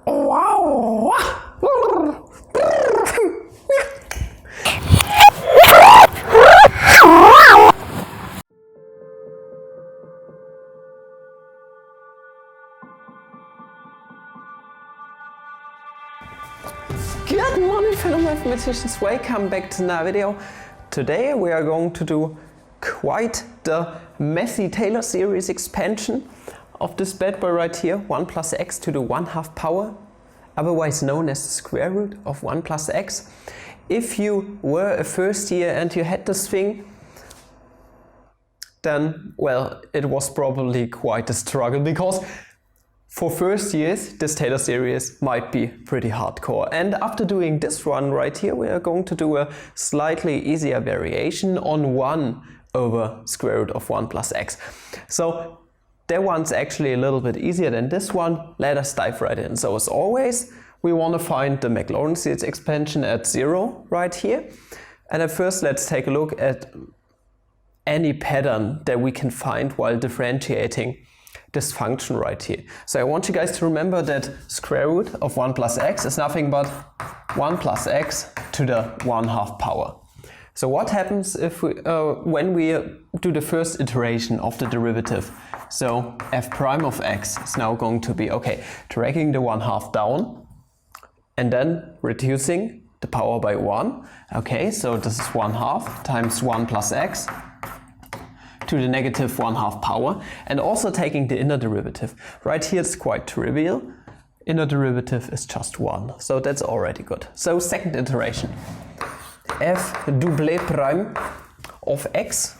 Good morning, fellow mathematicians, welcome back to another video. Today we are going to do quite the messy Taylor series expansion of this bad boy right here, 1 plus x to the 1/2 power, otherwise known as the square root of 1 plus x. If you were a first year and you had this thing, then, well, it was probably quite a struggle, because for first years, this Taylor series might be pretty hardcore. And after doing this one right here, we are going to do a slightly easier variation on 1 over square root of 1 plus x. So that one's actually a little bit easier than this one. Let us dive right in. So as always, we want to find the Maclaurin series expansion at 0 right here. And at first, let's take a look at any pattern that we can find while differentiating this function right here. So I want you guys to remember that square root of 1 plus x is nothing but 1 plus x to the 1/2 power. So what happens if we, when we do the first iteration of the derivative? So f prime of x is now going to be, okay, dragging the 1/2 down and then reducing the power by 1. Okay, so this is 1/2 times 1 plus x to the negative 1/2 power, and also taking the inner derivative. Right here it's quite trivial. Inner derivative is just 1, so that's already good. So second iteration, f double prime of x.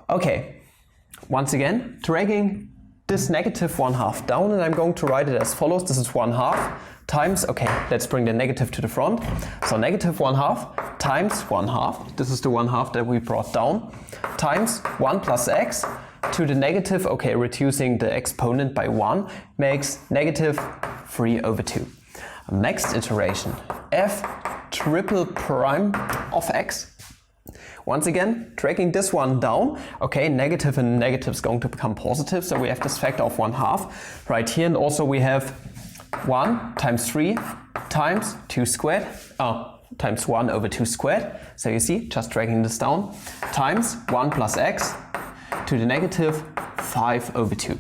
Okay, once again, dragging this negative 1/2 down, and I'm going to write it as follows. This is 1/2 times, okay, let's bring the negative to the front. So negative 1/2 times 1/2, this is the 1/2 that we brought down, times 1 plus x to the negative, okay, reducing the exponent by 1 makes negative 3 over 2. Next iteration, f triple prime of x. Once again, dragging this one down, okay, negative and negative is going to become positive, so we have this factor of 1/2 right here, and also we have 1 times 3 times 2 squared, times 1 over 2 squared, so you see, just dragging this down, times 1 plus x to the negative 5 over 2.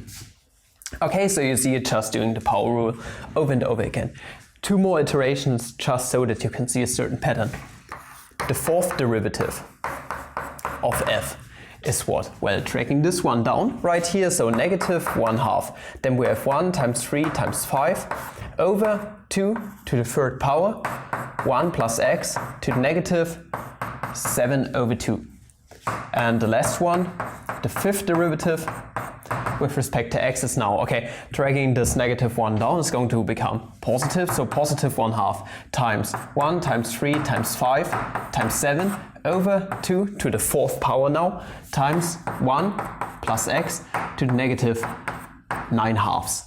Okay, so you see it just doing the power rule over and over again. 2 more iterations just so that you can see a certain pattern. The fourth derivative of f is what? Well, dragging this one down right here, so negative 1/2. Then we have 1 times 3 times 5 over 2 to the 3rd power, 1 plus x to the negative 7 over 2. And the last one, the 5th derivative with respect to x is now, okay, dragging this negative 1 down is going to become positive, so positive 1/2 times 1 times 3 times 5 times 7 over 2 to the 4th power now, times 1 plus x to the negative 9/2.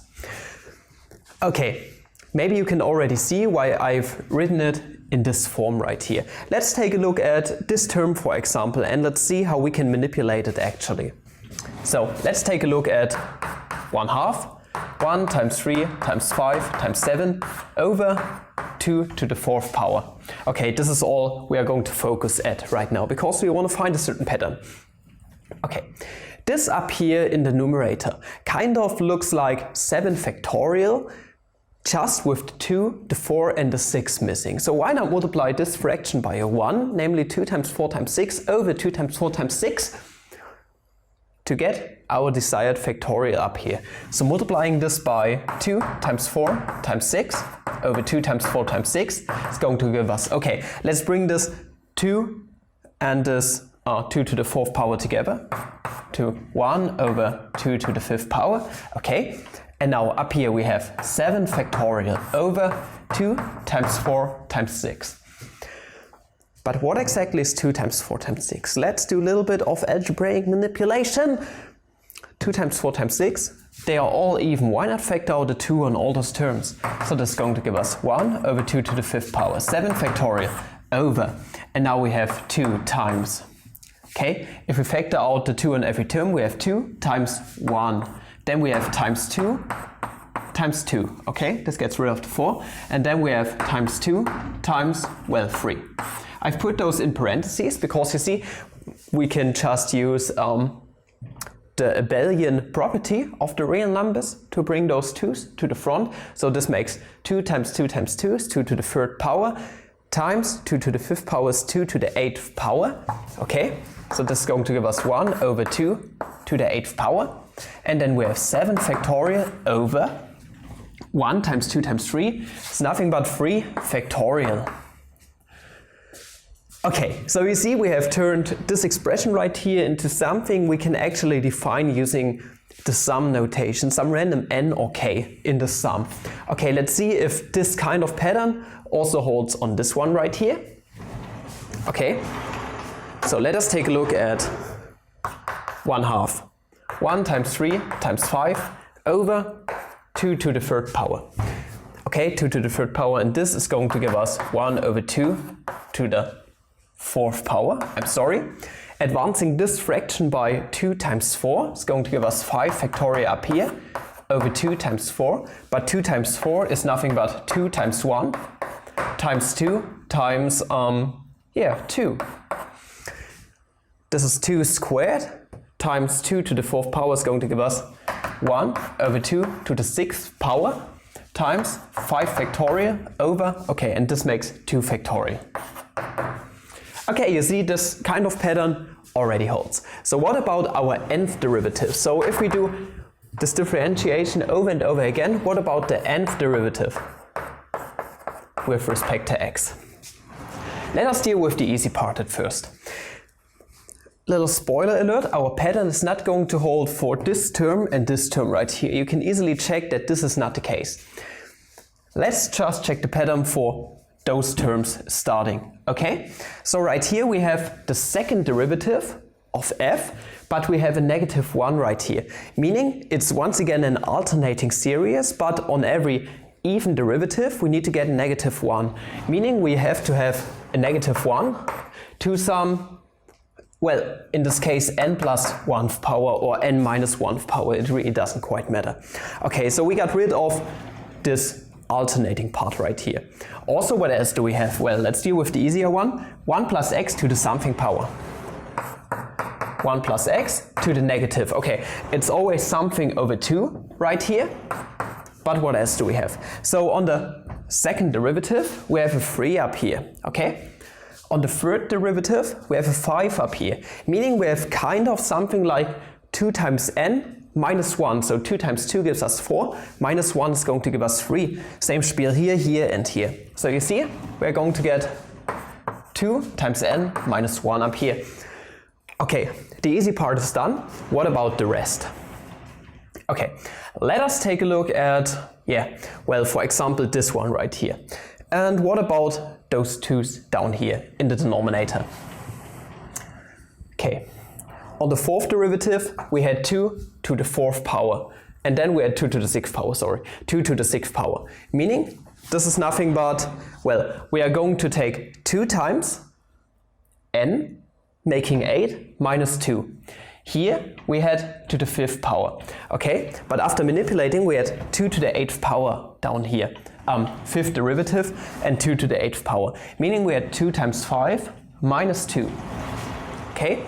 Okay, maybe you can already see why I've written it in this form right here. Let's take a look at this term, for example, and let's see how we can manipulate it actually. So let's take a look at 1/2, 1 times 3 times 5 times 7 over 2 to the 4th power. Okay, this is all we are going to focus at right now, because we want to find a certain pattern. Okay, this up here in the numerator kind of looks like 7 factorial, just with the 2, the 4 and the 6 missing. So why not multiply this fraction by a 1, namely 2 times 4 times 6 over 2 times 4 times 6, to get our desired factorial up here. So multiplying this by 2 times 4 times 6 over 2 times 4 times 6 is going to give us, okay, let's bring this 2 and this 2 to the 4th power together to 1 over 2 to the 5th power. Okay, and now up here we have 7 factorial over 2 times 4 times 6. But what exactly is 2 times 4 times 6? Let's do a little bit of algebraic manipulation. 2 times 4 times 6, they are all even. Why not factor out the 2 on all those terms? So this is going to give us 1 over 2 to the 5th power, 7 factorial over, and now we have 2 times. Okay, if we factor out the 2 on every term, we have 2 times 1. Then we have times 2 times 2, okay? This gets rid of the 4. And then we have times 2 times, well, 3. I've put those in parentheses because you see, we can just use the abelian property of the real numbers to bring those 2's to the front. So this makes 2 times 2 times 2 is 2 to the 3rd power, times 2 to the 5th power is 2 to the 8th power, okay? So this is going to give us 1 over 2 to the 8th power. And then we have 7 factorial over 1 times 2 times 3. It's nothing but 3 factorial. Okay, so you see we have turned this expression right here into something we can actually define using the sum notation, some random n or k in the sum. Okay, let's see if this kind of pattern also holds on this one right here. Okay, so let us take a look at 1/2. 1 times 3 times 5 over 2 to the 3rd power. Okay, 2 to the 3rd power, and this is going to give us 1 over 2 to the 4th power. I'm sorry. Advancing this fraction by 2 times 4 is going to give us 5 factorial up here over 2 times 4. But 2 times 4 is nothing but 2 times 1 times 2 times, 2. This is 2 squared times 2 to the 4th power is going to give us 1 over 2 to the 6th power times 5 factorial over, okay, and this makes 2 factorial. Okay, you see this kind of pattern already holds. So what about our nth derivative? So if we do this differentiation over and over again, what about the nth derivative with respect to x? Let us deal with the easy part at first. Little spoiler alert, our pattern is not going to hold for this term and this term right here. You can easily check that this is not the case. Let's just check the pattern for those terms starting, okay? So right here we have the second derivative of f, but we have a -1 right here, meaning it's once again an alternating series, but on every even derivative we need to get a -1, meaning we have to have a -1 to some, well, in this case n plus 1th power or n minus 1th power, it really doesn't quite matter. Okay, so we got rid of this alternating part right here. Also, what else do we have? Well, let's deal with the easier one. 1 plus x to the something power. 1 plus x to the negative. Okay, it's always something over 2 right here. But what else do we have? So on the second derivative, we have a 3 up here, okay? On the third derivative, we have a 5 up here, meaning we have kind of something like 2 times n minus 1, so 2 times 2 gives us 4, minus 1 is going to give us 3. Same spiel here, here and here. So you see, we're going to get 2 times n minus 1 up here. Okay, the easy part is done. What about the rest? Okay, let us take a look at, well, for example, this one right here. And what about those 2's down here in the denominator? Okay. On the fourth derivative, we had 2 to the 4th power, and then we had 2 to the 6th power, 2 to the 6th power. Meaning, this is nothing but, well, we are going to take 2 times n, making 8, minus 2. Here, we had 2 to the 5th power, okay? But after manipulating, we had 2 to the 8th power down here, 5th derivative, and 2 to the 8th power. Meaning we had 2 times 5, minus 2, okay?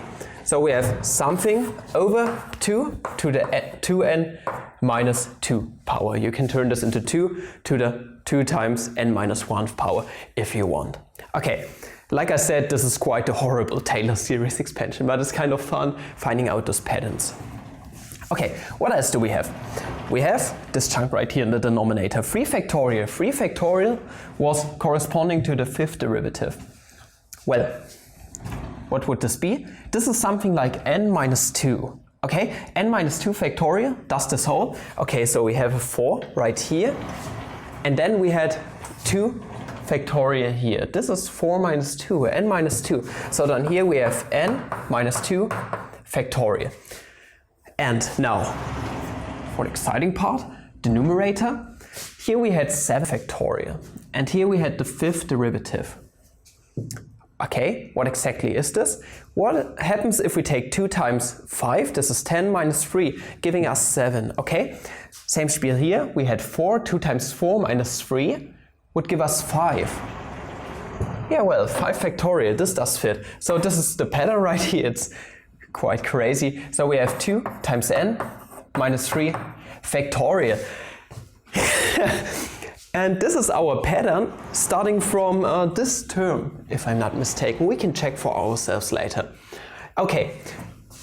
So we have something over 2 to the 2n minus 2 power. You can turn this into 2 to the 2 times n minus 1th power if you want. Okay, like I said, this is quite a horrible Taylor series expansion, but it's kind of fun finding out those patterns. Okay, what else do we have? We have this chunk right here in the denominator, 3 factorial. 3 factorial was corresponding to the 5th derivative. Well, what would this be? This is something like n minus 2. Okay, n minus 2 factorial does this whole. Okay, so we have a 4 right here. And then we had 2 factorial here. This is 4 minus 2, n minus 2. So down here we have n minus 2 factorial. And now, for the exciting part, the numerator. Here we had 7 factorial. And here we had the 5th derivative. Okay, what exactly is this? What happens if we take 2 times 5? This is 10 minus 3, giving us 7. Okay, same spiel here. We had 4. 2 times 4 minus 3 would give us 5. Yeah, well, 5 factorial, this does fit. So this is the pattern right here. It's quite crazy. So we have 2 times n minus 3 factorial. And this is our pattern starting from this term, if I'm not mistaken. We can check for ourselves later. Okay,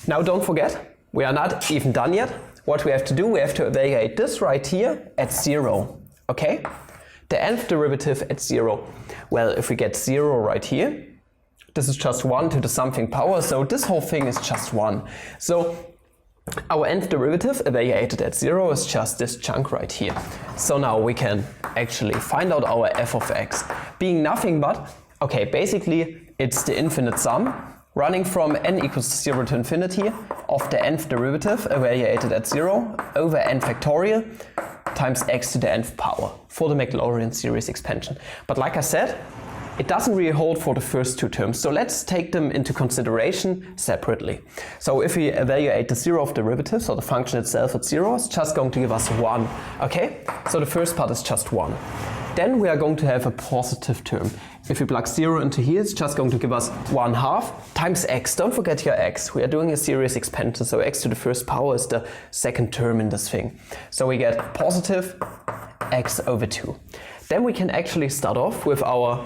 now don't forget, we are not even done yet. What we have to do, we have to evaluate this right here at 0. Okay? The nth derivative at 0. Well, if we get 0 right here, this is just 1 to the something power, so this whole thing is just 1. So our nth derivative evaluated at 0 is just this chunk right here. So now we can actually find out our f of x, being nothing but, okay, basically it's the infinite sum running from n equals 0 to infinity of the nth derivative evaluated at 0 over n factorial times x to the nth power for the Maclaurin series expansion. But like I said, it doesn't really hold for the first 2 terms, so let's take them into consideration separately. So if we evaluate the 0th derivative, so the function itself at 0, it's just going to give us 1. Okay, so the first part is just 1. Then we are going to have a positive term. If we plug 0 into here, it's just going to give us 1/2 times x. Don't forget your x. We are doing a series expansion, so x to the first power is the second term in this thing. So we get positive x over 2. Then we can actually start off with our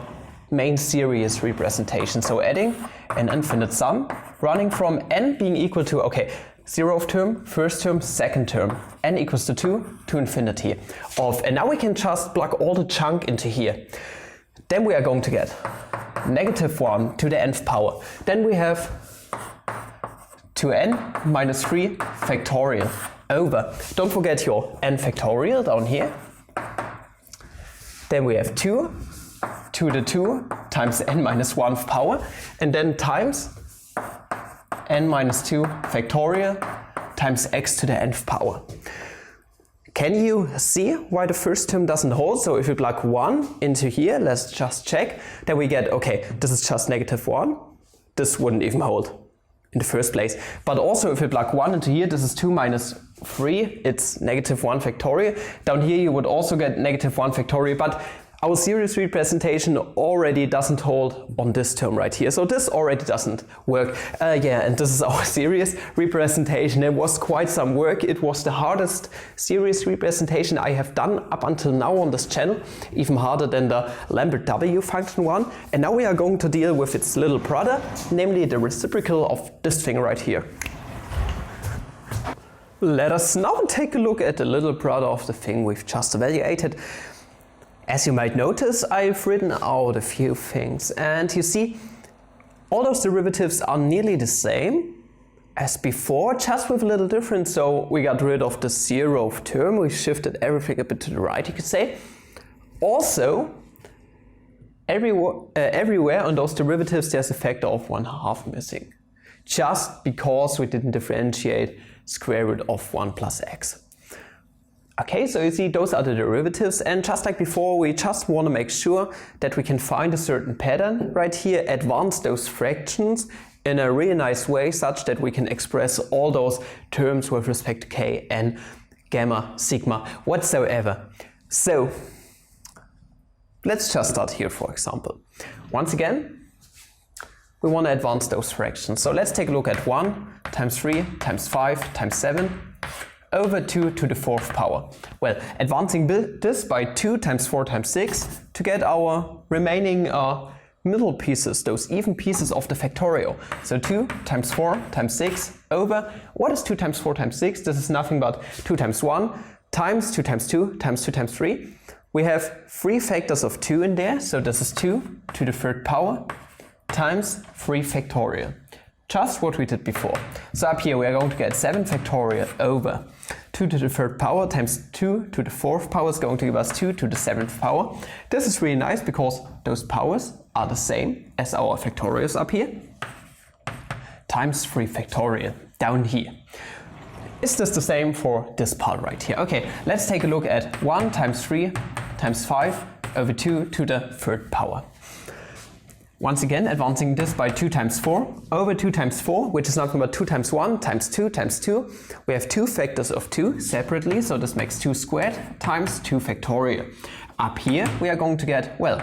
main series representation. So adding an infinite sum running from n being equal to, okay, 0th term, first term, second term, n equals to 2 to infinity of, and now we can just plug all the chunk into here. Then we are going to get -1 to the nth power. Then we have 2n minus 3 factorial over, don't forget your n factorial down here. Then we have 2 to the 2 times n minus 1th power, and then times n minus 2 factorial times x to the nth power. Can you see why the first term doesn't hold? So if we plug 1 into here, let's just check, then we get, okay, this is just -1. This wouldn't even hold in the first place. But also if we plug 1 into here, this is 2 minus 3, it's -1 factorial. Down here you would also get -1 factorial, but our series representation already doesn't hold on this term right here, so this already doesn't work. Yeah, and this is our series representation. It was quite some work. It was the hardest series representation I have done up until now on this channel, even harder than the Lambert W function one. And now we are going to deal with its little brother, namely the reciprocal of this thing right here. Let us now take a look at the little brother of the thing we've just evaluated. As you might notice, I've written out a few things, and you see, all those derivatives are nearly the same as before, just with a little difference. So we got rid of the 0th term, we shifted everything a bit to the right, you could say. Also, everywhere on those derivatives there's a factor of 1/2 missing, just because we didn't differentiate square root of 1 plus x. Okay, so you see, those are the derivatives, and just like before, we just want to make sure that we can find a certain pattern right here, advance those fractions in a really nice way, such that we can express all those terms with respect to k, n, gamma, sigma, whatsoever. So let's just start here, for example. Once again, we want to advance those fractions. So let's take a look at 1 times 3 times 5 times 7 over 2 to the 4th power. Well, advancing this by 2 times 4 times 6 to get our remaining middle pieces, those even pieces of the factorial. So 2 times 4 times 6 over, what is 2 times 4 times 6? This is nothing but 2 times 1 times 2 times 2 times 2 times 3. We have 3 factors of 2 in there, so this is 2 to the 3rd power times 3 factorial. Just what we did before. So up here we are going to get 7 factorial over 2 to the 3rd power times 2 to the 4th power is going to give us 2 to the 7th power. This is really nice because those powers are the same as our factorials up here, times 3 factorial down here. Is this the same for this part right here? Okay, let's take a look at 1 times 3 times 5 over 2 to the 3rd power. Once again, advancing this by 2 times 4 over 2 times 4, which is nothing but 2 times 1 times 2 times 2. We have two factors of 2 separately, so this makes 2 squared times 2 factorial. Up here we are going to get, well,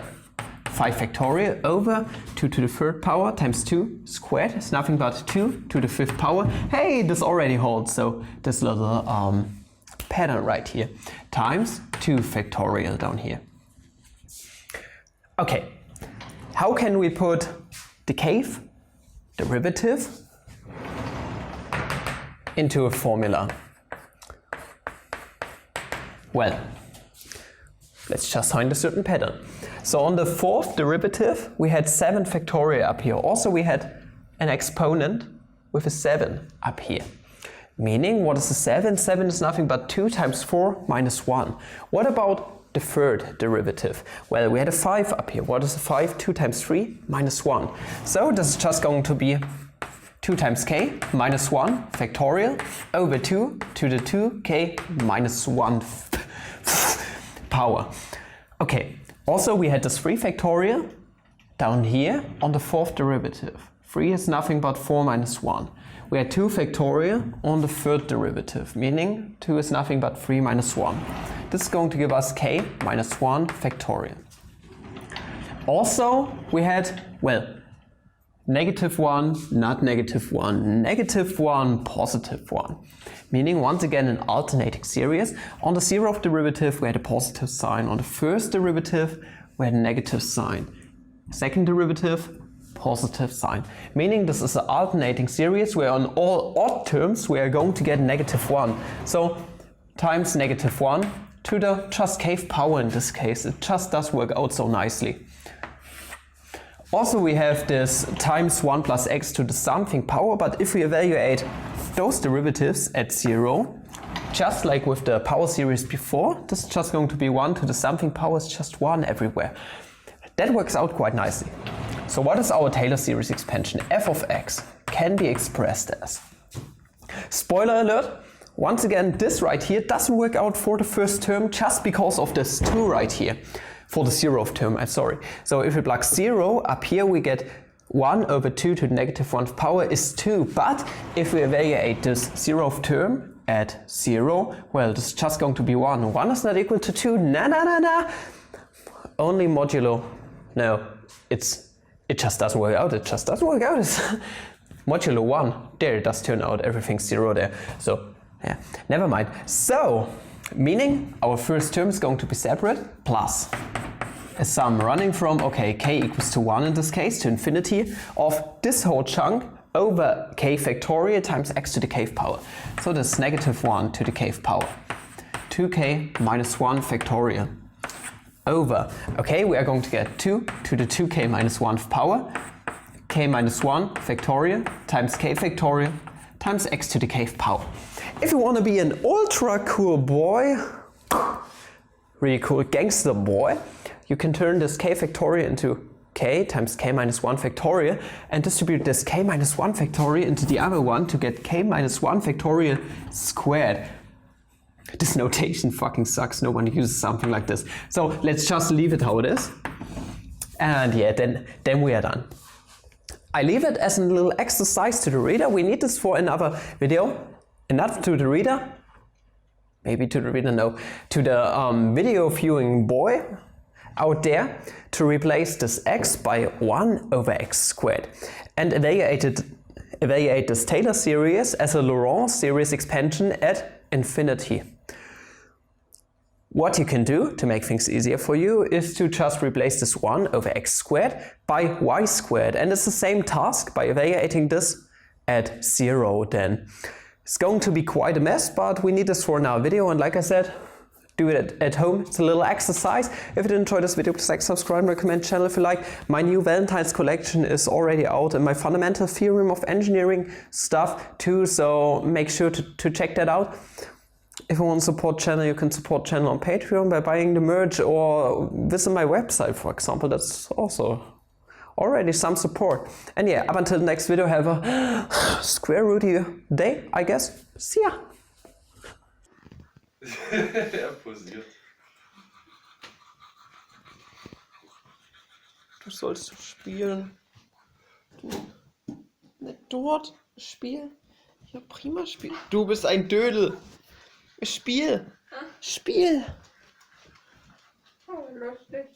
5 factorial over 2 to the 3rd power times 2 squared is nothing but 2 to the 5th power. Hey, this already holds, so this little pattern right here times 2 factorial down here. Okay. How can we put the cave derivative into a formula? Well, let's just find a certain pattern. So on the 4th derivative, we had 7 factorial up here. Also, we had an exponent with a 7 up here. Meaning, what is a 7? 7 is nothing but 2 times 4 minus 1. What about the 3rd derivative? Well, we had a 5 up here. What is a 5? 2 times 3 minus 1. So this is just going to be 2 times k minus 1 factorial over 2 to the 2k minus 1 power. Okay, also we had this 3 factorial down here on the 4th derivative. 3 is nothing but 4 minus 1. We had 2 factorial on the 3rd derivative, meaning 2 is nothing but 3 minus 1. This is going to give us k minus 1 factorial. Also, we had, well, negative 1, not negative 1, negative 1, positive 1. Meaning, once again, an alternating series. On the 0th derivative, we had a positive sign. On the 1st derivative, we had a negative sign. 2nd derivative, positive sign. Meaning this is an alternating series where on all odd terms we are going to get negative 1. So times negative 1 to the just cave power in this case. It just does work out so nicely. Also we have this times 1 plus x to the something power, but if we evaluate those derivatives at 0, just like with the power series before, this is just going to be 1 to the something power is just 1 everywhere. That works out quite nicely. So what is our Taylor series expansion? F of x can be expressed as. Spoiler alert, once again this right here doesn't work out for the first term just because of this 2 right here. For the 0th term, I'm sorry. So if we plug 0 up here we get 1 over 2 to the negative 1th power is 2. But if we evaluate this 0th term at 0, well, this is just going to be 1. 1 is not equal to 2. Nah. Only modulo. No, it just doesn't work out. It just doesn't work out. It's modulo 1. There it does turn out. Everything's 0 there. So yeah, never mind. So meaning our first term is going to be separate plus a sum running from, okay, k equals to 1 in this case, to infinity of this whole chunk over k factorial times x to the k power. So this is negative 1 to the k power. 2k minus 1 factorial. Over, okay, we are going to get 2 to the 2k minus 1 power, k minus 1 factorial times k factorial times x to the k power. If you want to be an ultra cool boy, really cool gangster boy, you can turn this k factorial into k times k minus 1 factorial and distribute this k minus 1 factorial into the other one to get k minus 1 factorial squared. This notation fucking sucks, no one uses something like this. So let's just leave it how it is. And yeah, then we are done. I leave it as a little exercise to the reader. We need this for another video. And not to the reader, maybe to the reader, no, to the video viewing boy out there, to replace this x by 1 over x squared. And evaluate this Taylor series as a Laurent series expansion at infinity. What you can do to make things easier for you is to just replace this 1 over x squared by y squared. And it's the same task by evaluating this at 0 then. It's going to be quite a mess, but we need this for our video. And like I said, do it at home. It's a little exercise. If you did enjoy this video, please like, subscribe, and recommend the channel if you like. My new Valentine's collection is already out and my fundamental theorem of engineering stuff too. So make sure to check that out. If you want to support channel, you can support channel on Patreon by buying the merch or visit my website, for example. That's also already some support. And yeah, up until the next video, have a square rooty day, I guess. See ya! Er posiert. Du sollst doch spielen. Du, nicht dort. Spiel. Ja, prima Spiel. Du bist ein Dödel. Spiel. Spiel. Oh, lustig.